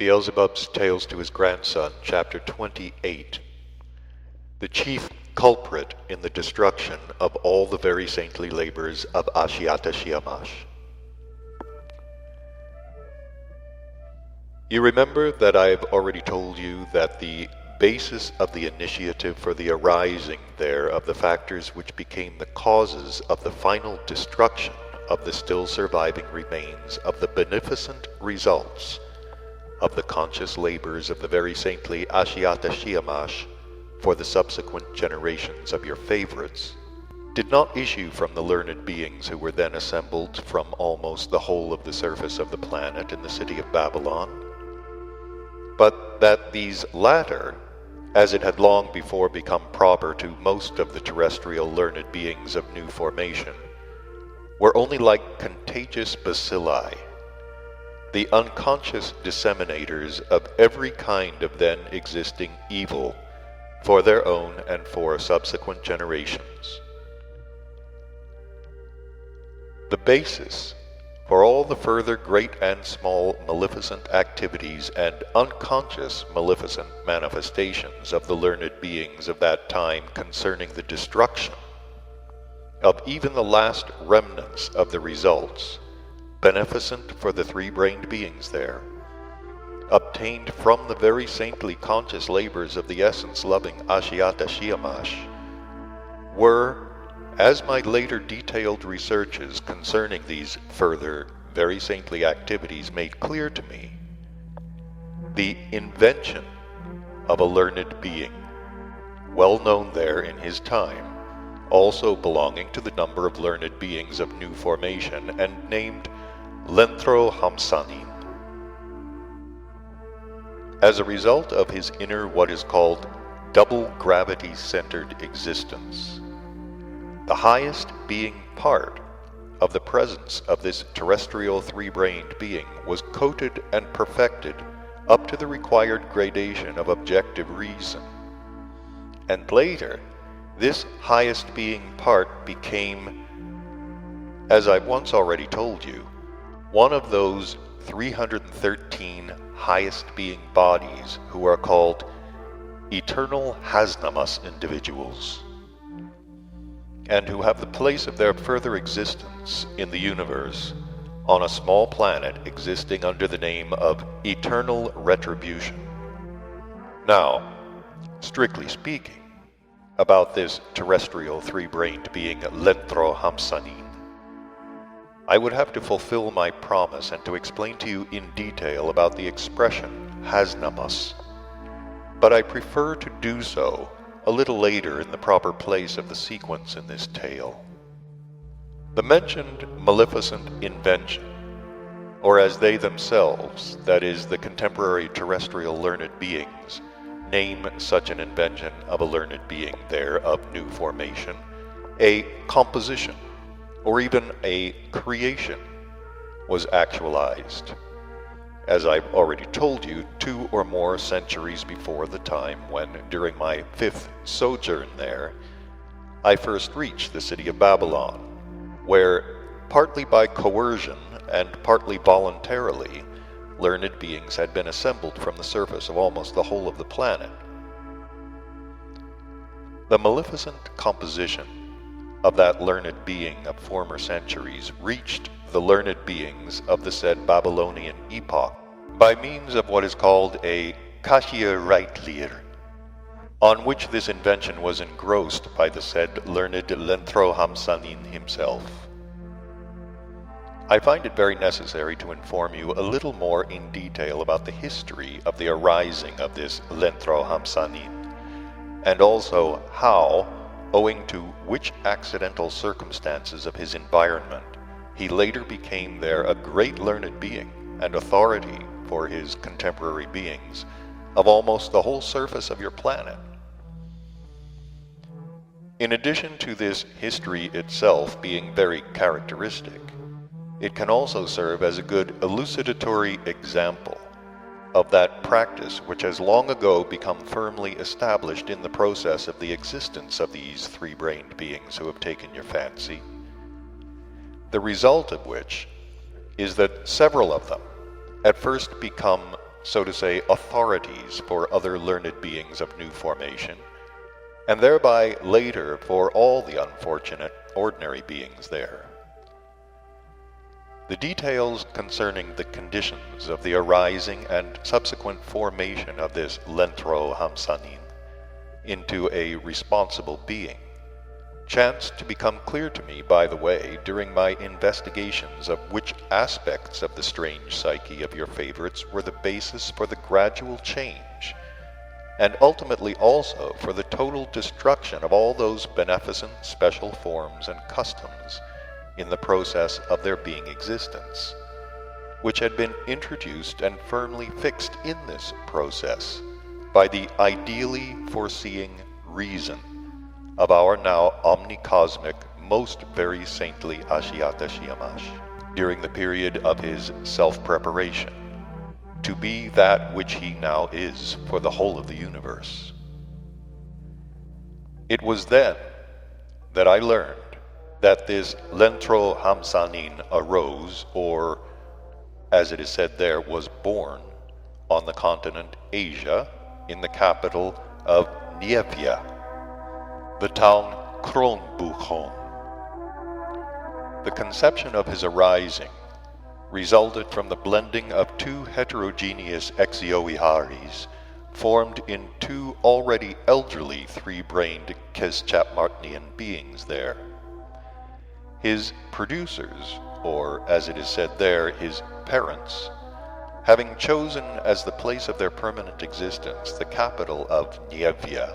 Beelzebub's Tales to His Grandson, Chapter 28. The chief culprit in the destruction of all the very saintly labors of Ashiata Shiemash. You remember that I have already told you that the basis of the initiative for the arising there of the factors which became the causes of the final destruction of the still surviving remains of the beneficent results of the conscious labors of the very saintly Ashiata Shiemash for the subsequent generations of your favorites, did not issue from the learned beings who were then assembled from almost the whole of the surface of the planet in the city of Babylon, but that these latter, as it had long before become proper to most of the terrestrial learned beings of new formation, were only like contagious bacilli, the unconscious disseminators of every kind of then existing evil for their own and for subsequent generations. The basis for all the further great and small maleficent activities and unconscious maleficent manifestations of the learned beings of that time concerning the destruction of even the last remnants of the results, beneficent for the three-brained beings there, obtained from the very saintly conscious labors of the essence-loving Ashiata Shiemash, were, as my later detailed researches concerning these further very saintly activities made clear to me, the invention of a learned being, well known there in his time, also belonging to the number of learned beings of new formation and named Lenthro-Hamsanin. As a result of his inner what is called double gravity-centered existence, the highest being part of the presence of this terrestrial three-brained being was coated and perfected up to the required gradation of objective reason, and later this highest being part became, as I've once already told you, one of those 313 highest being bodies who are called eternal Haznamus individuals, and who have the place of their further existence in the universe on a small planet existing under the name of eternal retribution. Now, strictly speaking, about this terrestrial three-brained being Lenthro-Hamsanin, I would have to fulfill my promise and to explain to you in detail about the expression Haznamus, but I prefer to do so a little later in the proper place of the sequence in this tale. The mentioned maleficent invention, or as they themselves, that is, the contemporary terrestrial learned beings, name such an invention of a learned being there of new formation, a composition, or even a creation, was actualized, as I've already told you, 2 or more centuries before the time when, during my 5th sojourn there, I first reached the city of Babylon, where, partly by coercion and partly voluntarily, learned beings had been assembled from the surface of almost the whole of the planet. The maleficent composition of that learned being of former centuries reached the learned beings of the said Babylonian epoch by means of what is called a Kashiya Reitlir, on which this invention was engrossed by the said learned Lenthro-Hamsanin himself. I find it very necessary to inform you a little more in detail about the history of the arising of this Lenthro-Hamsanin, and also how, owing to which accidental circumstances of his environment, he later became there a great learned being and authority for his contemporary beings of almost the whole surface of your planet. In addition to this history itself being very characteristic, it can also serve as a good elucidatory example of that practice which has long ago become firmly established in the process of the existence of these three-brained beings who have taken your fancy, the result of which is that several of them at first become so to say, authorities for other learned beings of new formation, and thereby later for all the unfortunate ordinary beings there. The details concerning the conditions of the arising and subsequent formation of this Lentro Hamsanin into a responsible being chanced to become clear to me, by the way, during my investigations of which aspects of the strange psyche of your favorites were the basis for the gradual change, and ultimately also for the total destruction of all those beneficent special forms and customs in the process of their being existence, which had been introduced and firmly fixed in this process by the ideally foreseeing reason of our now omnicosmic, most very saintly Ashiata Shiemash, during the period of his self-preparation, to be that which he now is for the whole of the universe. It was then that I learned that this Lentro Hamsanin arose, or, as it is said there, was born on the continent Asia, in the capital of Nievia, the town Kronbuchon. The conception of his arising resulted from the blending of two heterogeneous Exioiharis formed in two already elderly three-brained Keschapmartnian beings there. His producers, or as it is said there, his parents, having chosen as the place of their permanent existence the capital of Nievia,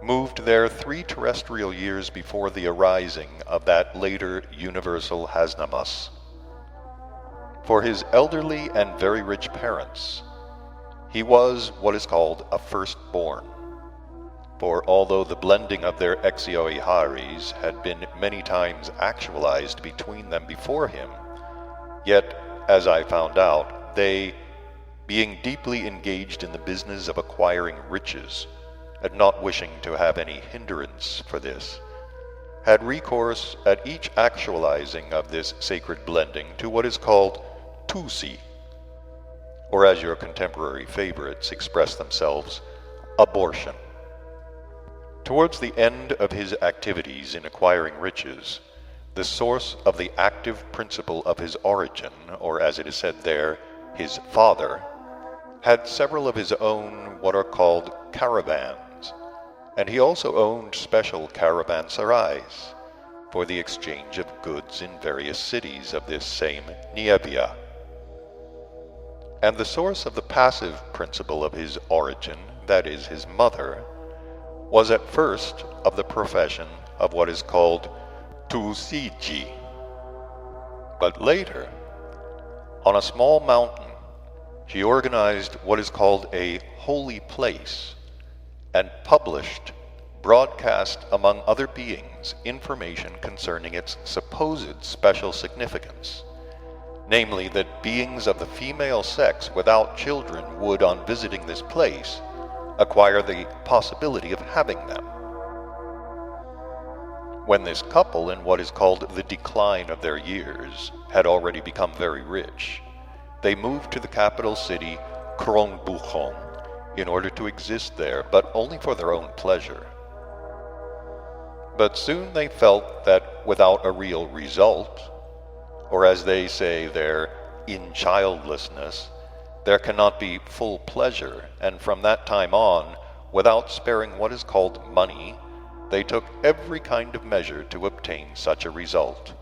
moved there 3 terrestrial years before the arising of that later universal Haznamus. For his elderly and very rich parents, he was what is called a firstborn. For although the blending of their Exioiharis had been many times actualized between them before him, yet, as I found out, they, being deeply engaged in the business of acquiring riches, and not wishing to have any hindrance for this, had recourse at each actualizing of this sacred blending to what is called tusi, or as your contemporary favorites express themselves, abortion. Towards the end of his activities in acquiring riches, the source of the active principle of his origin, or as it is said there, his father, had several of his own what are called caravans, and he also owned special caravanserais for the exchange of goods in various cities of this same Nievia. And the source of the passive principle of his origin, that is, his mother, was at first of the profession of what is called Tusiji. But later, on a small mountain, she organized what is called a holy place, and published, broadcast among other beings, information concerning its supposed special significance, namely that beings of the female sex without children would, on visiting this place, acquire the possibility of having them. When this couple, in what is called the decline of their years, had already become very rich, they moved to the capital city Kronbuchon in order to exist there, but only for their own pleasure. But soon they felt that without a real result, or as they say there, in childlessness, there cannot be full pleasure, and from that time on, without sparing what is called money, they took every kind of measure to obtain such a result.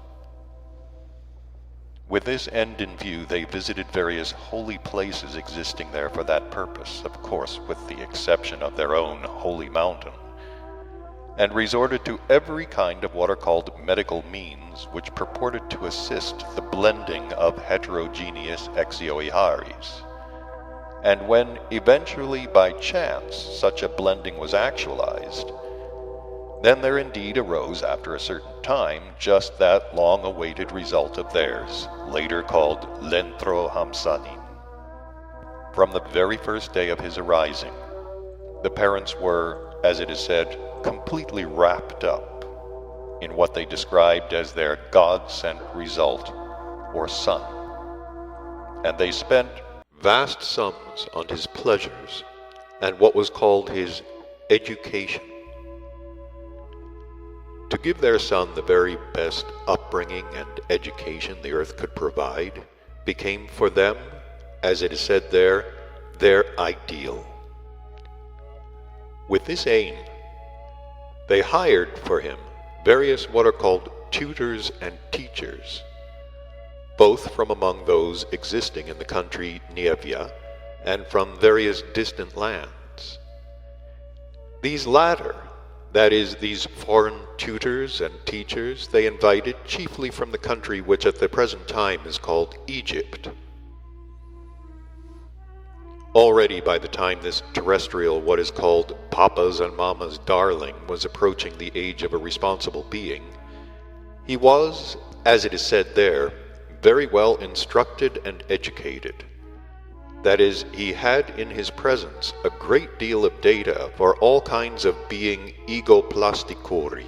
With this end in view, they visited various holy places existing there for that purpose, of course with the exception of their own holy mountain, and resorted to every kind of what are called medical means which purported to assist the blending of heterogeneous Exioiharis. And when eventually by chance such a blending was actualized, then there indeed arose after a certain time just that long-awaited result of theirs, later called Lentro Hamsanin. From the very first day of his arising, the parents were, as it is said, completely wrapped up in what they described as their God-sent result, or son, and they spent vast sums on his pleasures and what was called his education. To give their son the very best upbringing and education the earth could provide became for them, as it is said there, their ideal. With this aim, they hired for him various what are called tutors and teachers, both from among those existing in the country Nievia and from various distant lands. These latter, that is, these foreign tutors and teachers, they invited chiefly from the country which at the present time is called Egypt. Already by the time this terrestrial, what is called Papa's and Mama's darling, was approaching the age of a responsible being, he was, as it is said there, very well instructed and educated. That is, he had in his presence a great deal of data for all kinds of being egoplastikori,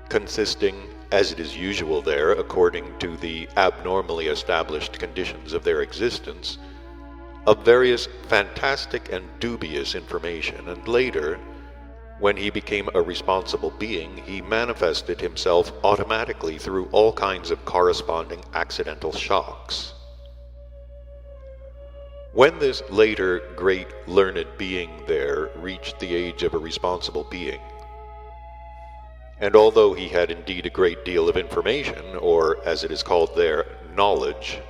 consisting, as it is usual there, according to the abnormally established conditions of their existence, of various fantastic and dubious information, and later, when he became a responsible being, he manifested himself automatically through all kinds of corresponding accidental shocks. When this later great learned being there reached the age of a responsible being, and although he had indeed a great deal of information, or as it is called there, knowledge,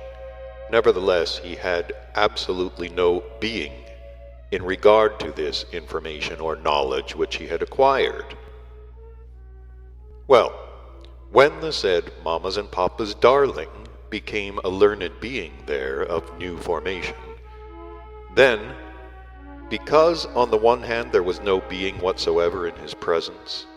nevertheless he had absolutely no being in regard to this information or knowledge which he had acquired. Well, when the said Mama's and Papa's darling became a learned being there of new formation, then, because on the one hand there was no being whatsoever in his presence,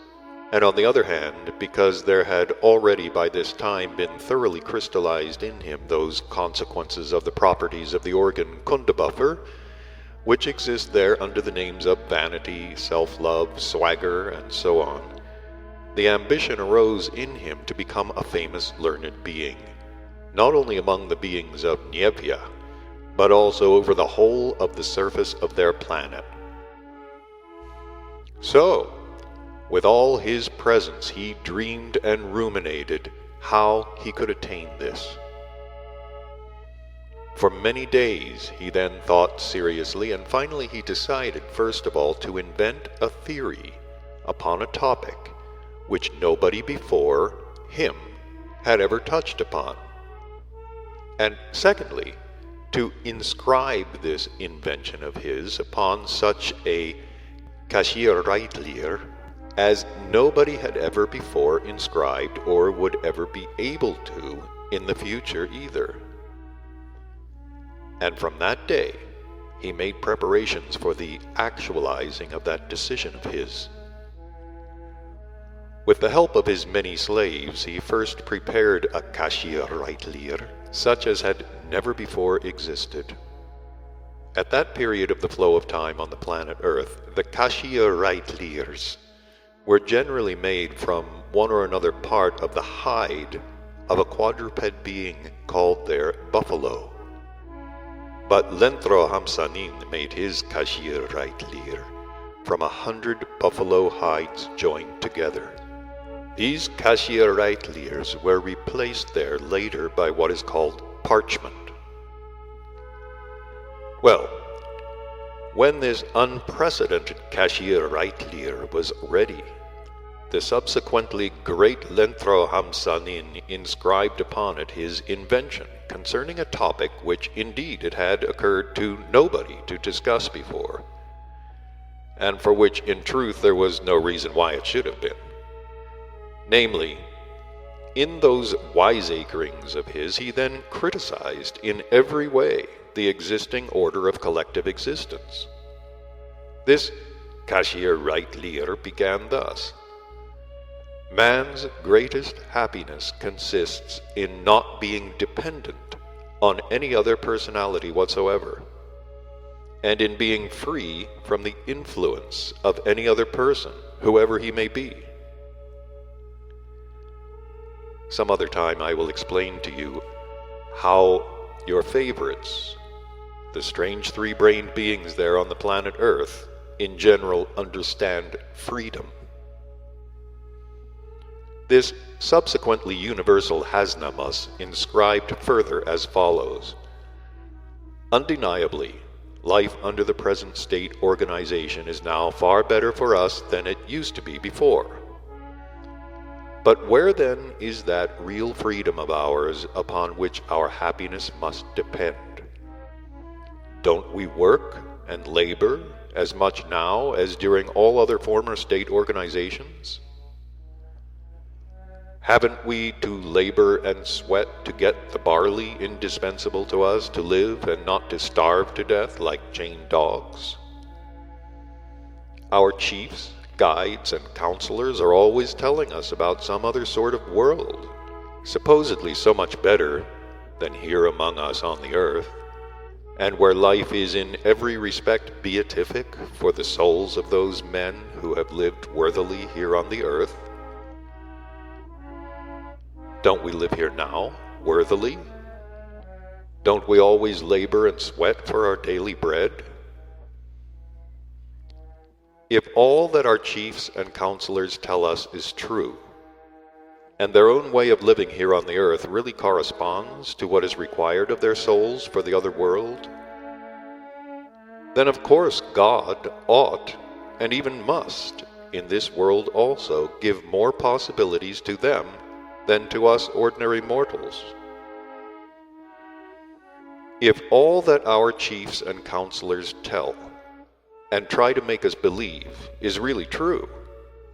and on the other hand, because there had already by this time been thoroughly crystallized in him those consequences of the properties of the organ Kundabuffer, which exist there under the names of vanity, self-love, swagger, and so on, the ambition arose in him to become a famous learned being, not only among the beings of Nievia, but also over the whole of the surface of their planet. So, with all his presence, he dreamed and ruminated how he could attain this. For many days he then thought seriously, and finally he decided, first of all, to invent a theory upon a topic which nobody before him had ever touched upon, and secondly, to inscribe this invention of his upon such a Kashiya as nobody had ever before inscribed or would ever be able to in the future either. And from that day, he made preparations for the actualizing of that decision of his. With the help of his many slaves, he first prepared a Kashiya such as had never before existed. At that period of the flow of time on the planet Earth, the Kashiya were generally made from one or another part of the hide of a quadruped being called their buffalo. But Lenthro Hamsanin made his Kashiya from 100 buffalo hides joined together. These Kashiya were replaced there later by what is called parchment. Well, when this unprecedented Kashiya was ready, the subsequently great Lenthro Hamsanin inscribed upon it his invention concerning a topic which indeed it had occurred to nobody to discuss before, and for which in truth there was no reason why it should have been. Namely, in those wiseacrings of his, he then criticized in every way the existing order of collective existence. This Kashiya began thus: man's greatest happiness consists in not being dependent on any other personality whatsoever, and in being free from the influence of any other person, whoever he may be. Some other time I will explain to you how your favorites the strange three-brained beings there on the planet Earth in general understand freedom. This subsequently universal Haznamus inscribed further as follows: undeniably, life under the present state organization is now far better for us than it used to be before. But where then is that real freedom of ours upon which our happiness must depend? Don't we work and labor as much now as during all other former state organizations? Haven't we to labor and sweat to get the barley indispensable to us to live and not to starve to death like chained dogs? Our chiefs, guides, and counselors are always telling us about some other sort of world, supposedly so much better than here among us on the earth, and where life is in every respect beatific for the souls of those men who have lived worthily here on the earth. Don't we live here now, worthily? Don't we always labor and sweat for our daily bread? If all that our chiefs and counselors tell us is true, and their own way of living here on the earth really corresponds to what is required of their souls for the other world, then of course God ought, and even must, in this world also give more possibilities to them than to us ordinary mortals. If all that our chiefs and counselors tell and try to make us believe is really true,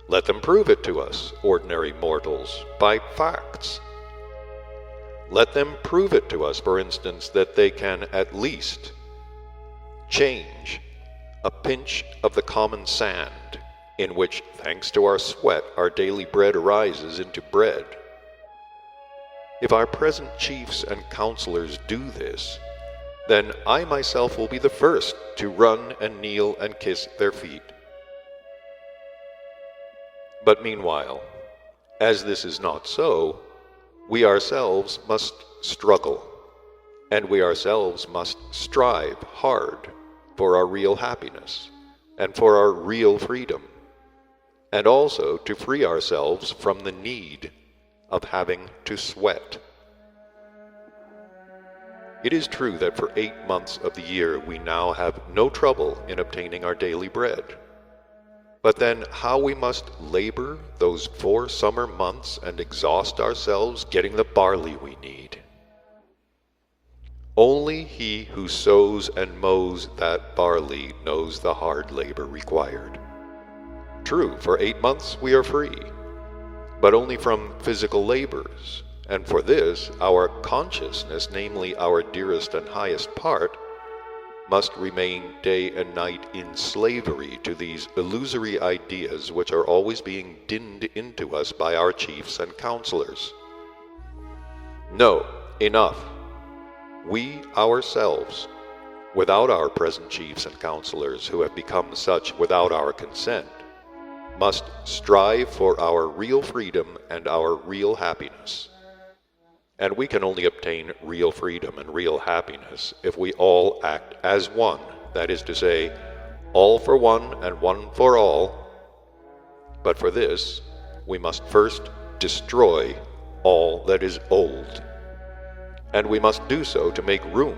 let them prove it to us, ordinary mortals, by facts. Let them prove it to us, for instance, that they can at least change a pinch of the common sand in which, thanks to our sweat, our daily bread arises into bread. If our present chiefs and counselors do this, then I myself will be the first to run and kneel and kiss their feet. But meanwhile, as this is not so, we ourselves must struggle, and we ourselves must strive hard for our real happiness and for our real freedom, and also to free ourselves from the need of having to sweat. It is true that for 8 months of the year we now have no trouble in obtaining our daily bread. But then how we must labor those 4 summer months and exhaust ourselves getting the barley we need. Only he who sows and mows that barley knows the hard labor required. True, for 8 months we are free, but only from physical labors, and for this our consciousness, namely our dearest and highest part, must remain day and night in slavery to these illusory ideas which are always being dinned into us by our chiefs and counselors. No, enough. We ourselves, without our present chiefs and counselors who have become such without our consent, must strive for our real freedom and our real happiness. And we can only obtain real freedom and real happiness if we all act as one, that is to say, all for one and one for all. But for this, we must first destroy all that is old. And we must do so to make room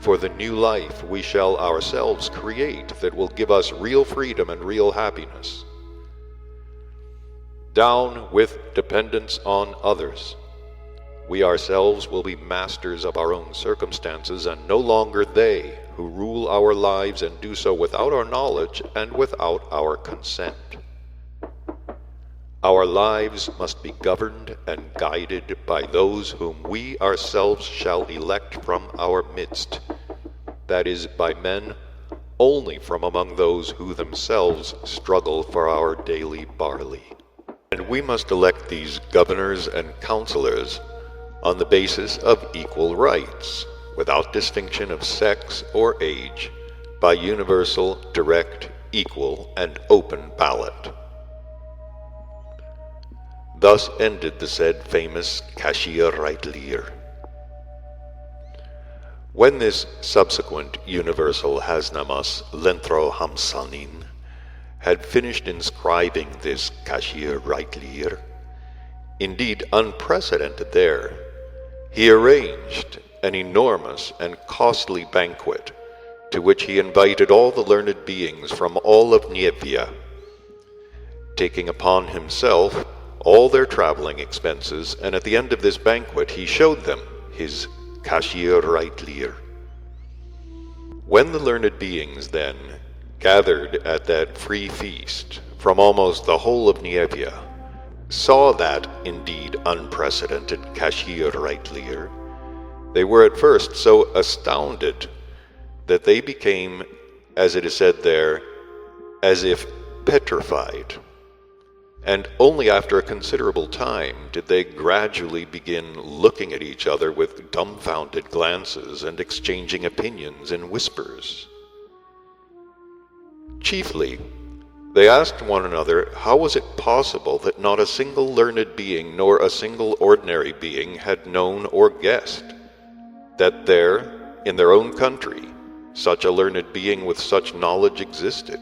for the new life we shall ourselves create that will give us real freedom and real happiness. Down with dependence on others. We ourselves will be masters of our own circumstances, and no longer they who rule our lives and do so without our knowledge and without our consent. Our lives must be governed and guided by those whom we ourselves shall elect from our midst, that is, by men only from among those who themselves struggle for our daily barley. And we must elect these governors and counselors on the basis of equal rights, without distinction of sex or age, by universal, direct, equal, and open ballot. Thus ended the said famous Kashiya Reitlier. When this subsequent universal Haznamus Lenthro Hamsanin had finished inscribing this Kashiya Reitlir, indeed unprecedented there, he arranged an enormous and costly banquet to which he invited all the learned beings from all of Nievia, taking upon himself all their traveling expenses, and at the end of this banquet he showed them his Kashiya Reitlir. When the learned beings then gathered at that free feast from almost the whole of Nievia, saw that indeed unprecedented Kashiya Reitlir, they were at first so astounded that they became, as it is said there, as if petrified. And only after a considerable time did they gradually begin looking at each other with dumbfounded glances and exchanging opinions in whispers. Chiefly, they asked one another how was it possible that not a single learned being nor a single ordinary being had known or guessed that there, in their own country, such a learned being with such knowledge existed.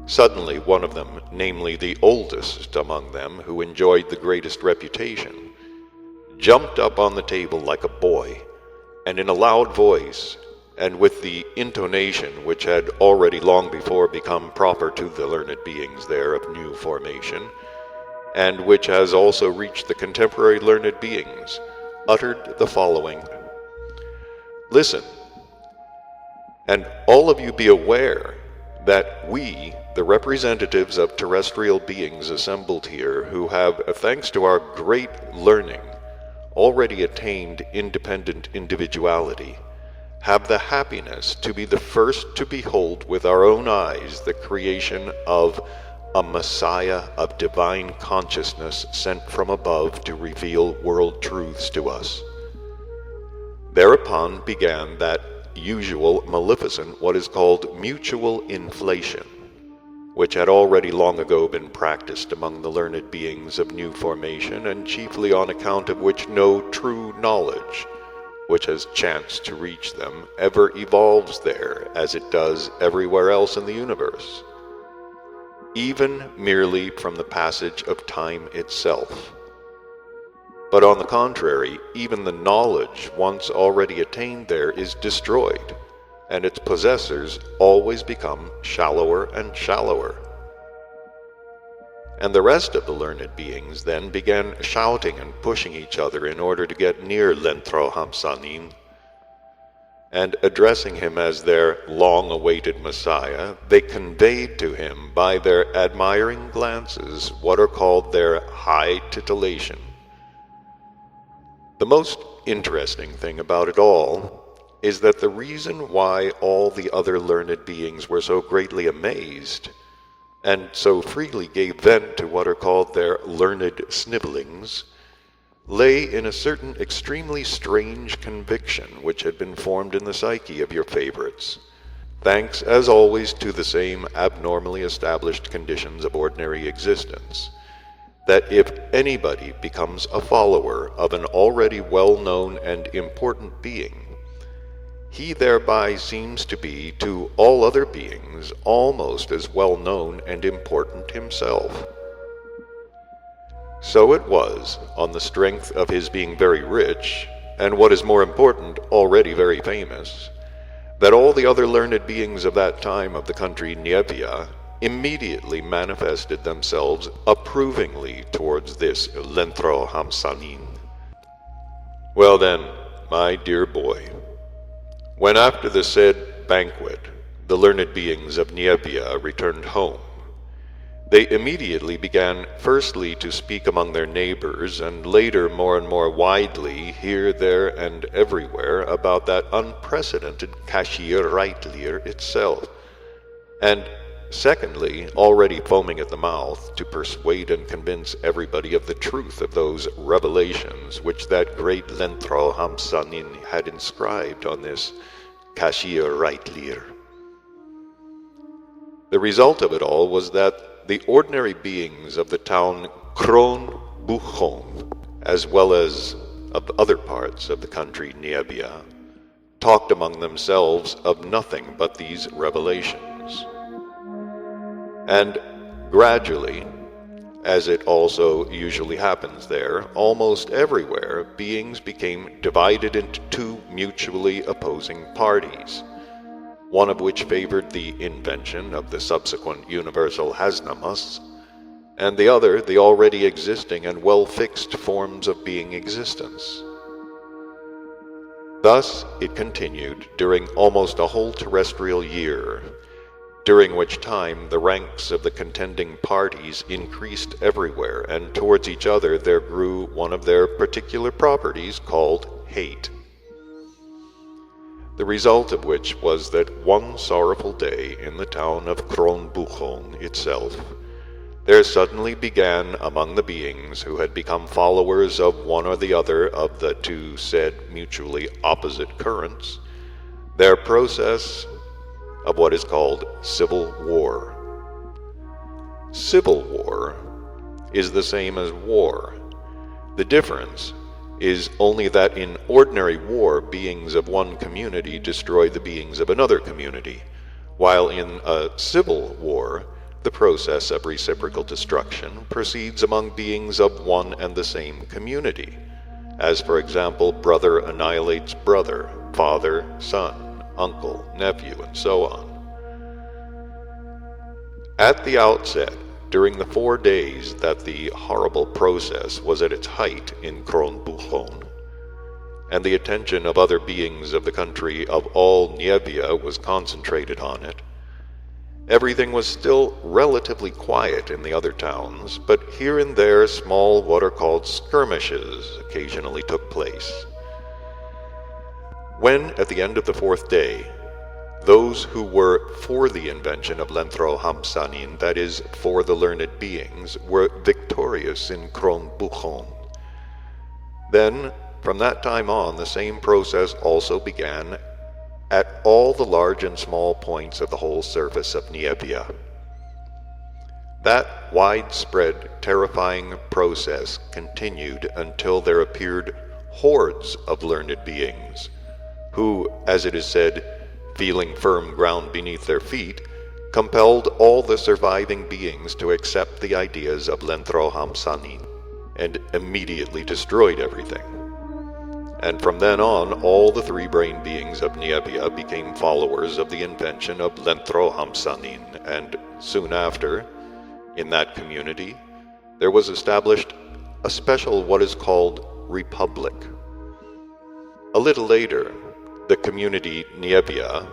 Suddenly one of them, namely the oldest among them, who enjoyed the greatest reputation, jumped up on the table like a boy, and in a loud voice, and with the intonation which had already long before become proper to the learned beings there of new formation, and which has also reached the contemporary learned beings, uttered the following: "Listen, and all of you be aware that we, the representatives of terrestrial beings assembled here, who have, thanks to our great learning, already attained independent individuality, have the happiness to be the first to behold with our own eyes the creation of a Messiah of divine consciousness sent from above to reveal world truths to us." Thereupon began that usual maleficent what is called mutual inflation, which had already long ago been practiced among the learned beings of new formation, and chiefly on account of which no true knowledge, which has chanced to reach them, ever evolves there as it does everywhere else in the universe, even merely from the passage of time itself. But on the contrary, even the knowledge once already attained there is destroyed, and its possessors always become shallower and shallower. And the rest of the learned beings then began shouting and pushing each other in order to get near Lenthro Hamsanin, and addressing him as their long-awaited Messiah, they conveyed to him by their admiring glances what are called their high titillation. The most interesting thing about it all is that the reason why all the other learned beings were so greatly amazed, and so freely gave vent to what are called their learned snibblings, lay in a certain extremely strange conviction which had been formed in the psyche of your favorites, thanks as always to the same abnormally established conditions of ordinary existence, that if anybody becomes a follower of an already well-known and important being, he thereby seems to be to all other beings almost as well-known and important himself. So it was, on the strength of his being very rich, and what is more important, already very famous, that all the other learned beings of that time of the country Nievia immediately manifested themselves approvingly towards this Lenthro Hamsanin. Well then, my dear boy, when after the said banquet the learned beings of Nievia returned home, they immediately began firstly to speak among their neighbors, and later more and more widely, here, there, and everywhere, about that unprecedented Kashiya Reitlir itself, and secondly, already foaming at the mouth, to persuade and convince everybody of the truth of those revelations which that great Lenthro Hamsanin had inscribed on this Kashiya Reitlir. The result of it all was that the ordinary beings of the town Kron Buchon, as well as of other parts of the country Niebia talked among themselves of nothing but these revelations. And gradually, as it also usually happens there, almost everywhere, beings became divided into two mutually opposing parties, one of which favored the invention of the subsequent universal Haznamus, and the other the already existing and well-fixed forms of being existence. Thus it continued during almost a whole terrestrial year, during which time the ranks of the contending parties increased everywhere, and towards each other there grew one of their particular properties called hate. The result of which was that one sorrowful day in the town of Kronbuchon itself, there suddenly began among the beings who had become followers of one or the other of the two said mutually opposite currents, their process of what is called civil war. Civil war is the same as war. The difference is only that in ordinary war, beings of one community destroy the beings of another community, while in a civil war, the process of reciprocal destruction proceeds among beings of one and the same community, as for example, brother annihilates brother, father, son, uncle, nephew, and so on. At the outset, during the 4 days that the horrible process was at its height in Kronbuchon, and the attention of other beings of the country of all Niebia was concentrated on it, everything was still relatively quiet in the other towns, but here and there small what are called skirmishes occasionally took place. When, at the end of the 4th day, those who were for the invention of Lenthro Hamsanin, that is, for the learned beings, were victorious in Kronbuchon, then, from that time on, the same process also began at all the large and small points of the whole surface of Niebia. That widespread, terrifying process continued until there appeared hordes of learned beings, who, as it is said, feeling firm ground beneath their feet, compelled all the surviving beings to accept the ideas of Lenthro Hamsanin, and immediately destroyed everything. And from then on, all the 3 brain beings of Niebia became followers of the invention of Lenthro Hamsanin, and soon after, in that community, there was established a special what is called republic. A little later, the community Niebia,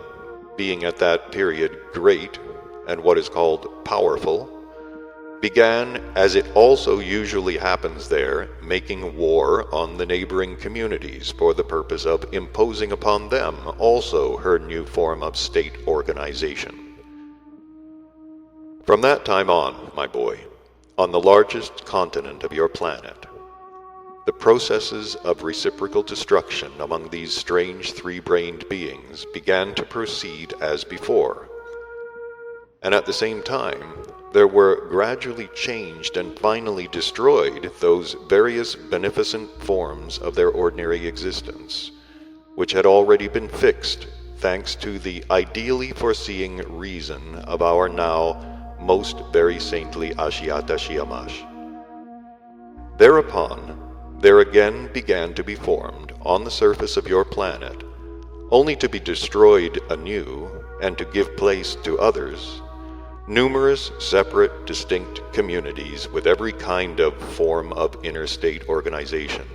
being at that period great and what is called powerful, began, as it also usually happens there, making war on the neighboring communities for the purpose of imposing upon them also her new form of state organization. From that time on, my boy, on the largest continent of your planet, the processes of reciprocal destruction among these strange 3-brained beings began to proceed as before, and at the same time there were gradually changed and finally destroyed those various beneficent forms of their ordinary existence, which had already been fixed thanks to the ideally foreseeing reason of our now most very saintly Ashiata Shiemash. Thereupon, there again began to be formed on the surface of your planet, only to be destroyed anew and to give place to others, numerous separate distinct communities with every kind of form of interstate organization.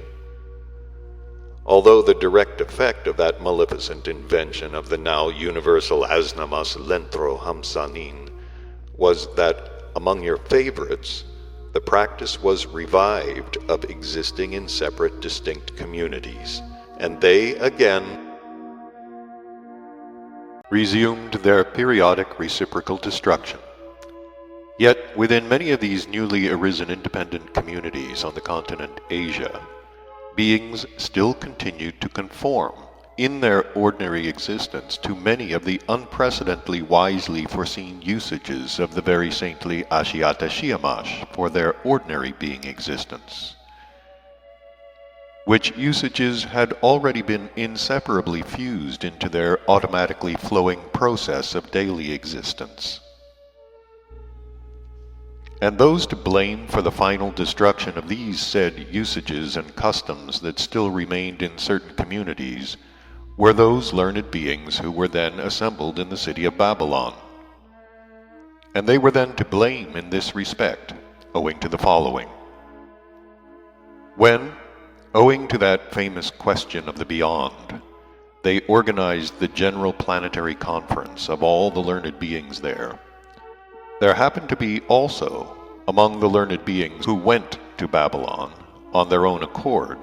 Although the direct effect of that maleficent invention of the now universal Haznamus Lenthro Hamsanin was that among your favorites, the practice was revived of existing in separate distinct communities, and they again resumed their periodic reciprocal destruction. Yet within many of these newly arisen independent communities on the continent Asia, beings still continued to conform in their ordinary existence to many of the unprecedentedly wisely foreseen usages of the very saintly Ashiata Shiemash for their ordinary being existence. which usages had already been inseparably fused into their automatically flowing process of daily existence. And those to blame for the final destruction of these said usages and customs that still remained in certain communities were those learned beings who were then assembled in the city of Babylon. And they were then to blame in this respect, owing to the following. When, owing to that famous question of the beyond, they organized the general planetary conference of all the learned beings there happened to be also, among the learned beings who went to Babylon on their own accord,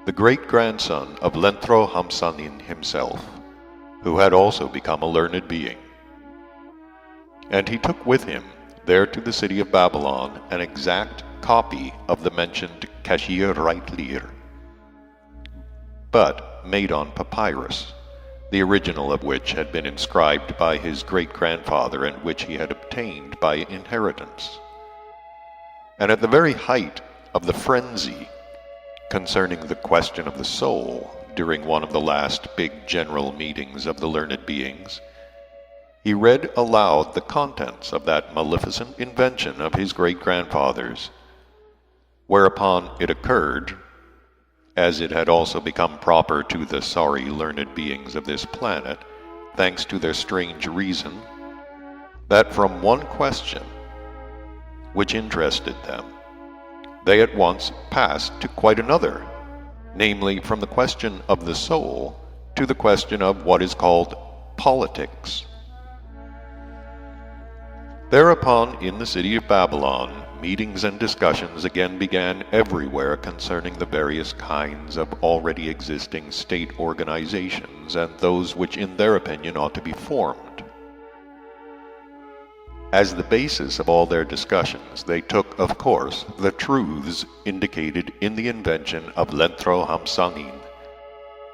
the great-grandson of Lenthro-Hamsanin himself, who had also become a learned being. And he took with him there to the city of Babylon an exact copy of the mentioned Kashiya Reitlir, but made on papyrus, the original of which had been inscribed by his great-grandfather and which he had obtained by inheritance. And at the very height of the frenzy concerning the question of the soul during one of the last big general meetings of the learned beings, he read aloud the contents of that maleficent invention of his great-grandfather's, whereupon it occurred, as it had also become proper to the sorry learned beings of this planet, thanks to their strange reason, that from one question which interested them, they at once passed to quite another, namely from the question of the soul to the question of what is called politics. Thereupon, in the city of Babylon, meetings and discussions again began everywhere concerning the various kinds of already existing state organizations and those which in their opinion ought to be formed. As the basis of all their discussions, they took, of course, the truths indicated in the invention of Lenthro-Hamsanin,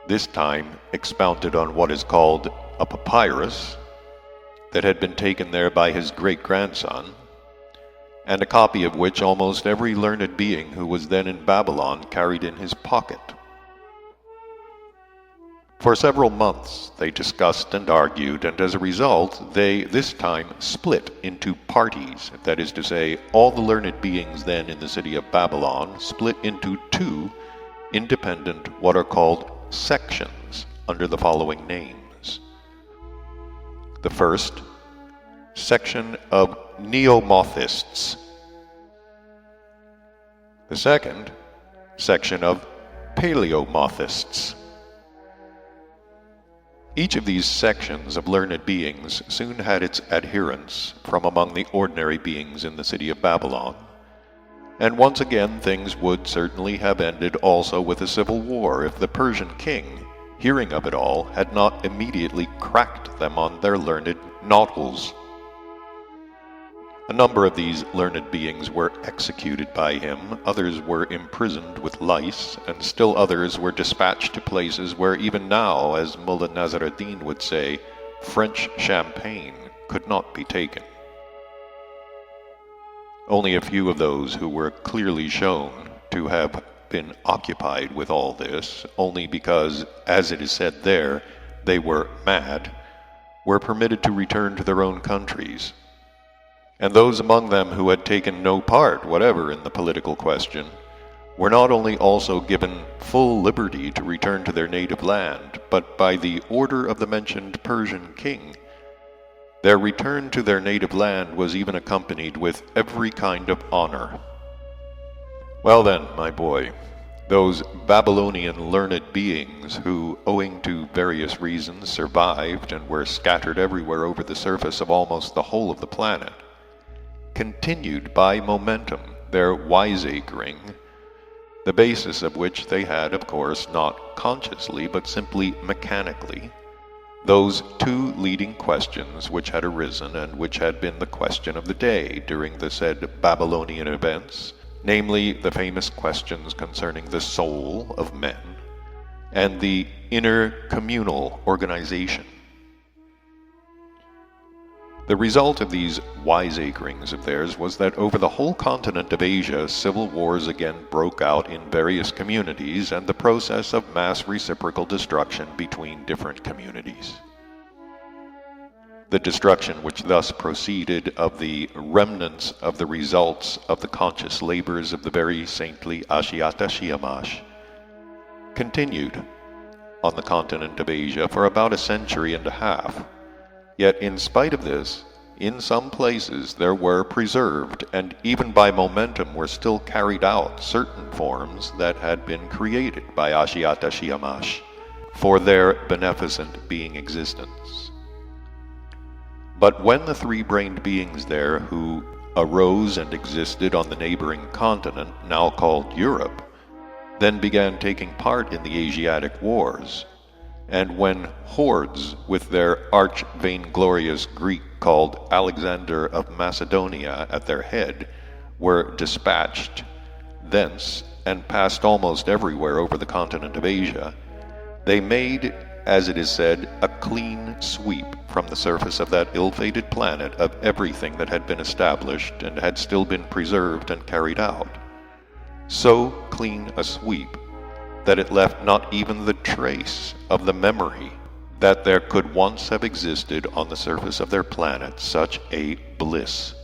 this time expounded on what is called a papyrus, that had been taken there by his great-grandson, and a copy of which almost every learned being who was then in Babylon carried in his pocket. For several months they discussed and argued, and as a result they this time split into parties, that is to say, all the learned beings then in the city of Babylon split into two independent what are called sections under the following names. The first, section of Neomothists. The second, section of Paleomothists. Each of these sections of learned beings soon had its adherents from among the ordinary beings in the city of Babylon, and once again things would certainly have ended also with a civil war if the Persian king, hearing of it all, had not immediately cracked them on their learned noddles. A number of these learned beings were executed by him, others were imprisoned with lice, and still others were dispatched to places where even now, as Mullah Nasr-ad-Din would say, French champagne could not be taken. Only a few of those who were clearly shown to have been occupied with all this, only because, as it is said there, they were mad, were permitted to return to their own countries. And those among them who had taken no part whatever in the political question were not only also given full liberty to return to their native land, but by the order of the mentioned Persian king, their return to their native land was even accompanied with every kind of honor. Well then, my boy, those Babylonian learned beings who, owing to various reasons, survived and were scattered everywhere over the surface of almost the whole of the planet, continued by momentum their wiseacring, the basis of which they had, of course, not consciously but simply mechanically, those two leading questions which had arisen and which had been the question of the day during the said Babylonian events, namely the famous questions concerning the soul of men and the inner communal organization. The result of these wiseacrings of theirs was that over the whole continent of Asia, civil wars again broke out in various communities, and the process of mass reciprocal destruction between different communities. The destruction which thus proceeded of the remnants of the results of the conscious labors of the very saintly Ashiata Shiemash continued on the continent of Asia for about a century and a half. Yet in spite of this, in some places there were preserved, and even by momentum were still carried out, certain forms that had been created by Ashiata Shiemash for their beneficent being existence. But when the three-brained beings there who arose and existed on the neighboring continent, now called Europe, then began taking part in the Asiatic wars, and when hordes with their arch-vainglorious Greek called Alexander of Macedonia at their head were dispatched thence and passed almost everywhere over the continent of Asia, they made, as it is said, a clean sweep from the surface of that ill-fated planet of everything that had been established and had still been preserved and carried out. So clean a sweep that it left not even the trace of the memory that there could once have existed on the surface of their planet such a bliss,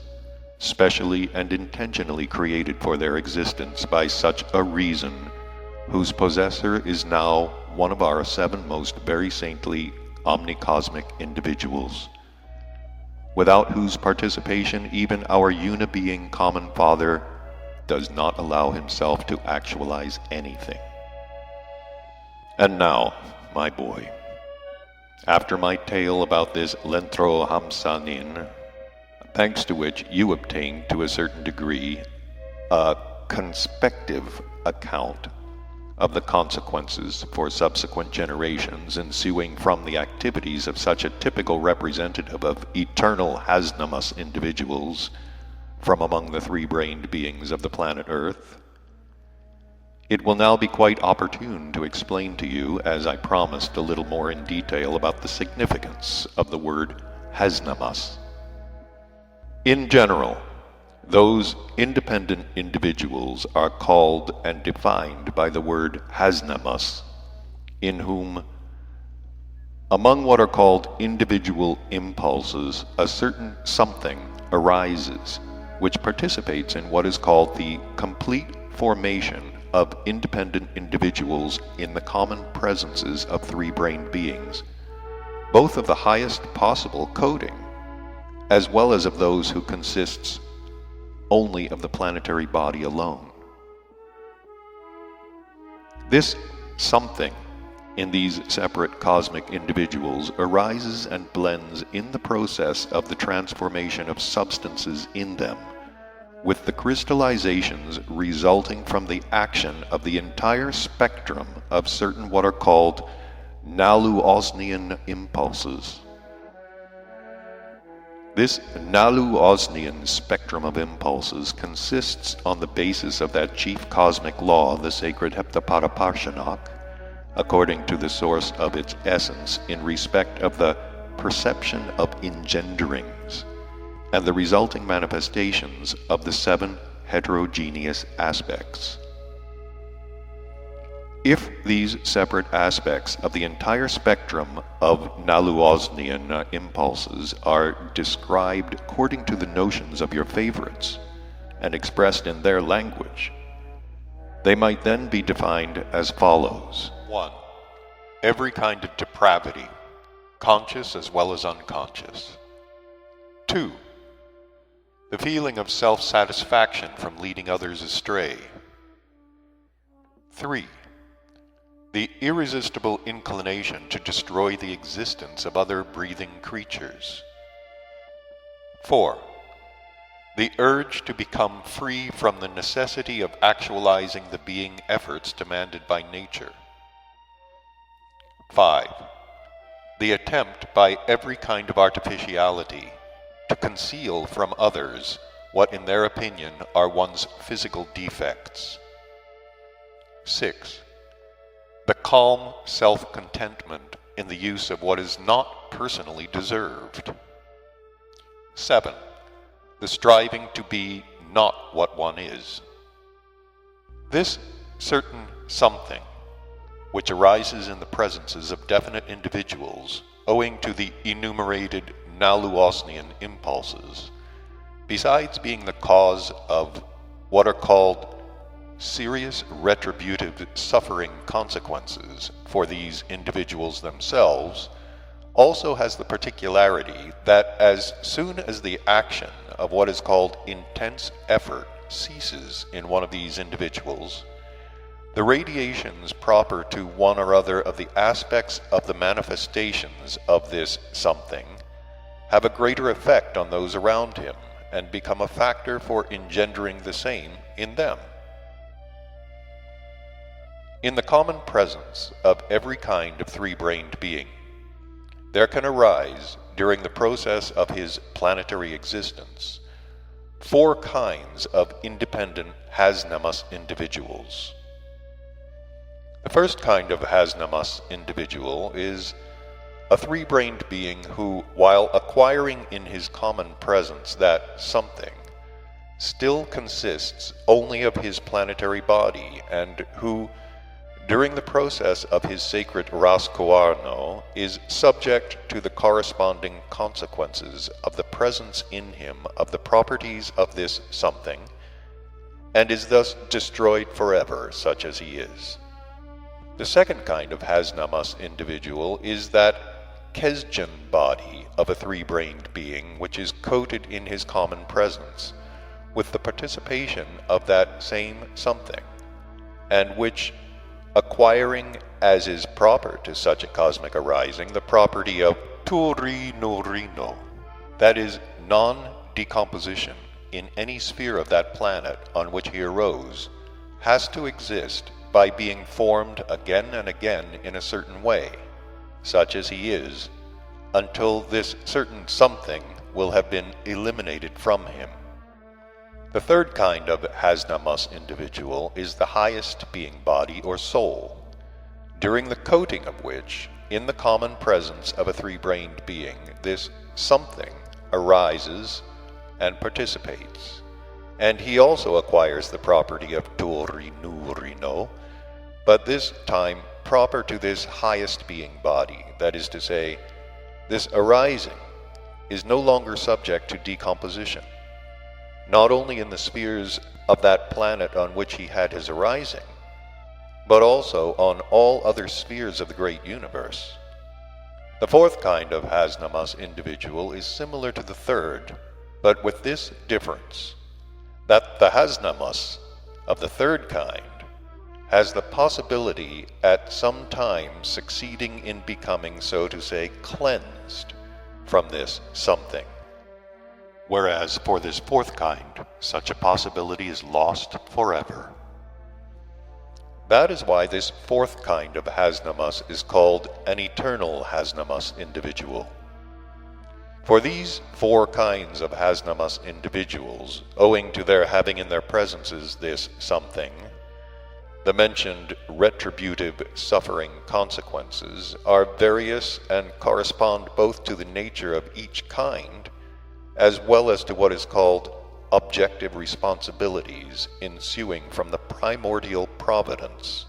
specially and intentionally created for their existence by such a reason, whose possessor is now one of our 7 most very saintly omnicosmic individuals, without whose participation even our unibeing common Father does not allow himself to actualize anything. And now, my boy, after my tale about this Lentro Hamsanin, thanks to which you obtained to a certain degree a conspective account of the consequences for subsequent generations ensuing from the activities of such a typical representative of eternal Haznamus individuals from among the three-brained beings of the planet Earth, it will now be quite opportune to explain to you, as I promised, a little more in detail about the significance of the word Haznamus. In general, those independent individuals are called and defined by the word Haznamus, in whom, among what are called individual impulses, a certain something arises which participates in what is called the complete formation of independent individuals in the common presences of three-brained beings, both of the highest possible coding, as well as of those who consists only of the planetary body alone. This something in these separate cosmic individuals arises and blends in the process of the transformation of substances in them, with the crystallizations resulting from the action of the entire spectrum of certain what are called Nalu-Osnian impulses. This Nalu-Osnian spectrum of impulses consists on the basis of that chief cosmic law, the sacred Heptapadaparshanok, according to the source of its essence in respect of the perception of engenderings and the resulting manifestations of the 7 heterogeneous aspects. If these separate aspects of the entire spectrum of Nalu-Osnian impulses are described according to the notions of your favorites and expressed in their language, they might then be defined as follows. 1. Every kind of depravity, conscious as well as unconscious. 2. The feeling of self-satisfaction from leading others astray. 3. The irresistible inclination to destroy the existence of other breathing creatures. 4. The urge to become free from the necessity of actualizing the being efforts demanded by nature. 5. The attempt by every kind of artificiality to conceal from others what in their opinion are one's physical defects. 6. The calm self-contentment in the use of what is not personally deserved. 7. The striving to be not what one is. This certain something, which arises in the presences of definite individuals owing to the enumerated Naluosnian impulses, besides being the cause of what are called serious retributive suffering consequences for these individuals themselves, also has the particularity that as soon as the action of what is called intense effort ceases in one of these individuals, the radiations proper to one or other of the aspects of the manifestations of this something have a greater effect on those around him and become a factor for engendering the same in them. In the common presence of every kind of three-brained being, there can arise, during the process of his planetary existence, 4 kinds of independent Haznamus individuals. The first kind of Haznamus individual is a three-brained being who, while acquiring in his common presence that something, still consists only of his planetary body, and who, during the process of his sacred Raskuarno, is subject to the corresponding consequences of the presence in him of the properties of this something, and is thus destroyed forever, such as he is. The second kind of Haznamus individual is that Kesjan body of a three-brained being which is coated in his common presence with the participation of that same something, and which, acquiring, as is proper to such a cosmic arising, the property of Turinorino, that is, non-decomposition in any sphere of that planet on which he arose, has to exist by being formed again and again in a certain way, such as he is, until this certain something will have been eliminated from him. The third kind of Haznamus individual is the highest being body or soul, during the coating of which, in the common presence of a three-brained being, this something arises and participates, and he also acquires the property of Turinurino, but this time proper to this highest being body, that is to say, this arising is no longer subject to decomposition, not only in the spheres of that planet on which he had his arising, but also on all other spheres of the great universe. The fourth kind of Haznamus individual is similar to the third, but with this difference, that the Haznamus of the third kind has the possibility at some time succeeding in becoming, so to say, cleansed from this something, whereas for this fourth kind, such a possibility is lost forever. That is why this fourth kind of Haznamus is called an eternal Haznamus individual. For these 4 kinds of Haznamus individuals, owing to their having in their presences this something, the mentioned retributive suffering consequences are various and correspond both to the nature of each kind, as well as to what is called objective responsibilities ensuing from the primordial providence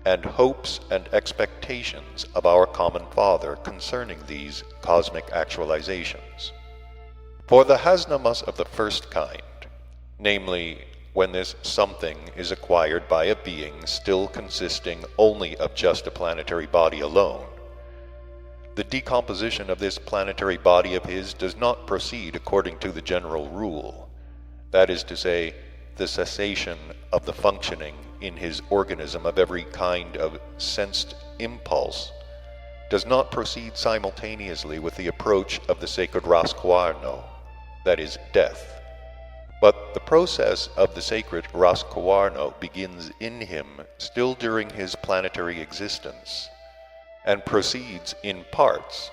and hopes and expectations of our common Father concerning these cosmic actualizations. For the Haznamus of the first kind, namely, when this something is acquired by a being still consisting only of just a planetary body alone, the decomposition of this planetary body of his does not proceed according to the general rule, that is to say, the cessation of the functioning in his organism of every kind of sensed impulse does not proceed simultaneously with the approach of the sacred Raskuarno, that is, death. But the process of the sacred Raskuarno begins in him still during his planetary existence, and proceeds in parts,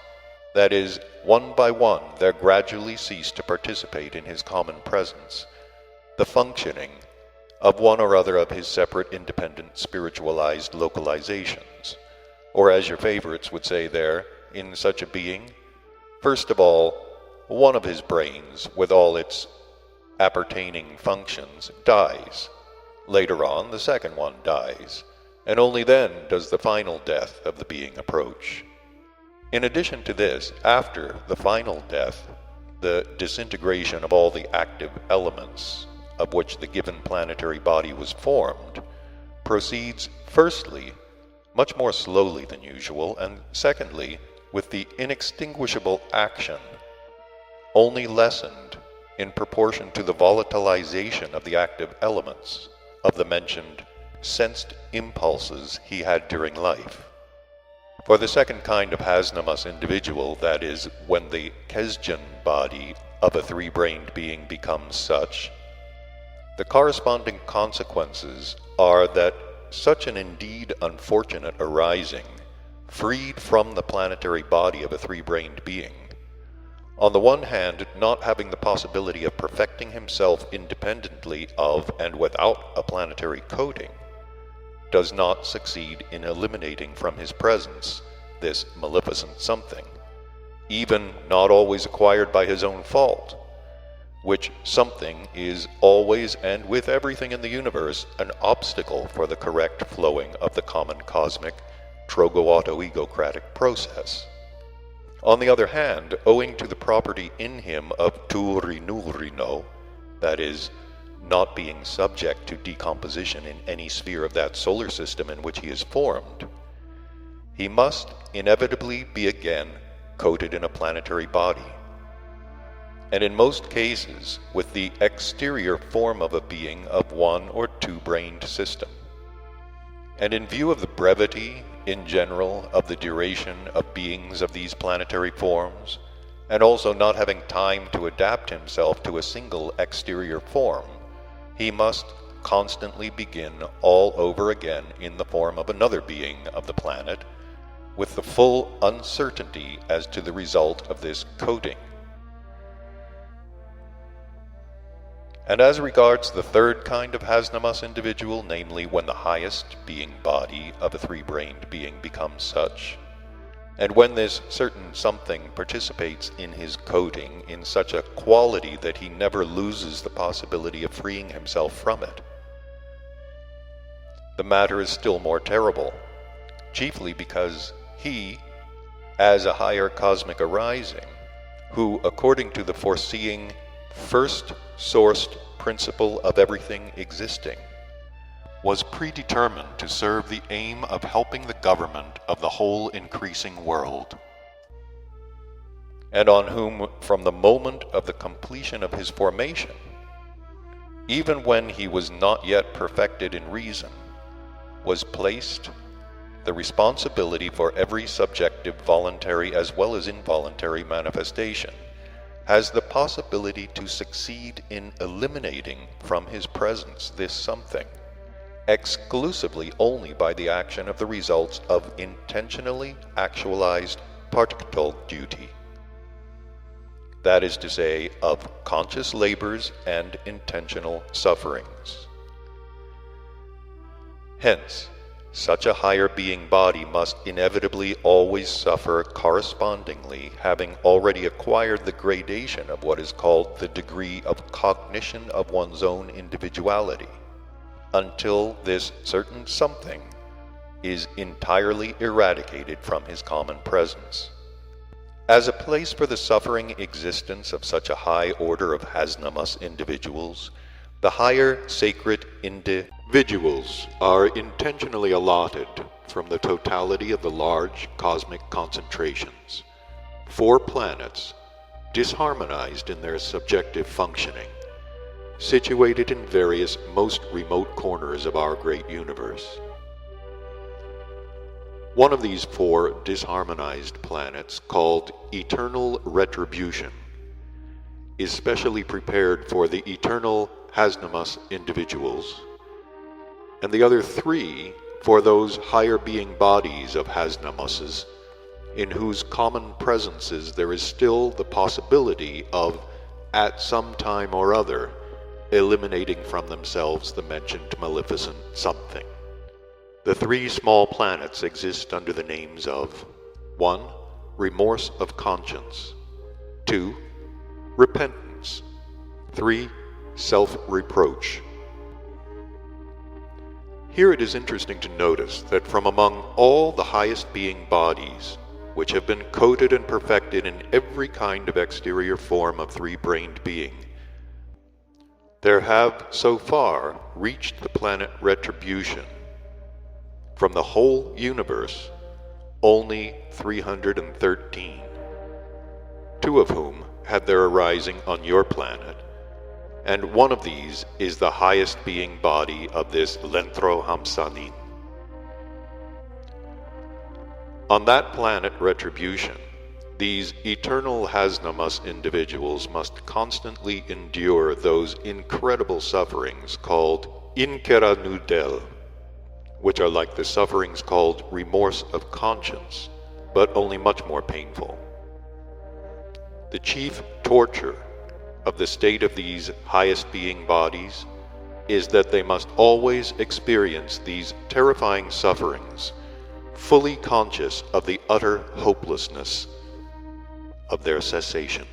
that is, one by one there gradually cease to participate in his common presence the functioning of one or other of his separate independent spiritualized localizations, or as your favorites would say there, in such a being, first of all, one of his brains, with all its appertaining functions, dies. Later on, the second one dies, and only then does the final death of the being approach. In addition to this, after the final death, the disintegration of all the active elements of which the given planetary body was formed proceeds firstly much more slowly than usual, and secondly with the inextinguishable action only lessened in proportion to the volatilization of the active elements of the mentioned sensed impulses he had during life. For the second kind of Haznamus individual, that is, when the Kesjan body of a three-brained being becomes such, the corresponding consequences are that such an indeed unfortunate arising, freed from the planetary body of a three-brained being, on the one hand not having the possibility of perfecting himself independently of and without a planetary coating, does not succeed in eliminating from his presence this maleficent something, even not always acquired by his own fault, which something is always and with everything in the universe an obstacle for the correct flowing of the common cosmic trogo-auto-egocratic process. On the other hand, owing to the property in him of turinurino, that is, not being subject to decomposition in any sphere of that solar system in which he is formed, he must inevitably be again coated in a planetary body, and in most cases with the exterior form of a being of one or two-brained system. And in view of the brevity, in general, of the duration of beings of these planetary forms, and also not having time to adapt himself to a single exterior form, he must constantly begin all over again in the form of another being of the planet, with the full uncertainty as to the result of this coating. And as regards the third kind of Haznamus individual, namely when the highest being body of a three-brained being becomes such, and when this certain something participates in his coating in such a quality that he never loses the possibility of freeing himself from it, the matter is still more terrible, chiefly because he, as a higher cosmic arising, who, according to the foreseeing, first-sourced principle of everything existing, was predetermined to serve the aim of helping the government of the whole increasing world, and on whom, from the moment of the completion of his formation, even when he was not yet perfected in reason, was placed the responsibility for every subjective voluntary as well as involuntary manifestation, has the possibility to succeed in eliminating from his presence this something, exclusively only by the action of the results of intentionally actualized particle duty. That is to say, of conscious labors and intentional sufferings. Hence, such a higher being body must inevitably always suffer correspondingly, having already acquired the gradation of what is called the degree of cognition of one's own individuality, until this certain something is entirely eradicated from his common presence. As a place for the suffering existence of such a high order of Haznamus individuals, the higher sacred individuals are intentionally allotted from the totality of the large cosmic concentrations, 4 planets, disharmonized in their subjective functioning, situated in various most remote corners of our great universe. One of these 4 disharmonized planets, called Eternal Retribution, is specially prepared for the eternal Haznamus individuals, and the other 3 for those higher being bodies of Haznamuses, in whose common presences there is still the possibility of, at some time or other, eliminating from themselves the mentioned maleficent something. The 3 small planets exist under the names of 1. Remorse of conscience, 2. repentance. 3. Self-reproach. Here it is interesting to notice that from among all the highest being bodies, which have been coded and perfected in every kind of exterior form of three-brained being, there have so far reached the planet Retribution, from the whole universe, only 313, 2 of whom had their arising on your planet, and one of these is the highest being body of this Lenthro Hamsanin. On that planet Retribution, these eternal Haznamus individuals must constantly endure those incredible sufferings called Inkera Nudel, which are like the sufferings called remorse of conscience, but only much more painful. The chief torture of the state of these highest being bodies is that they must always experience these terrifying sufferings, fully conscious of the utter hopelessness of their cessation.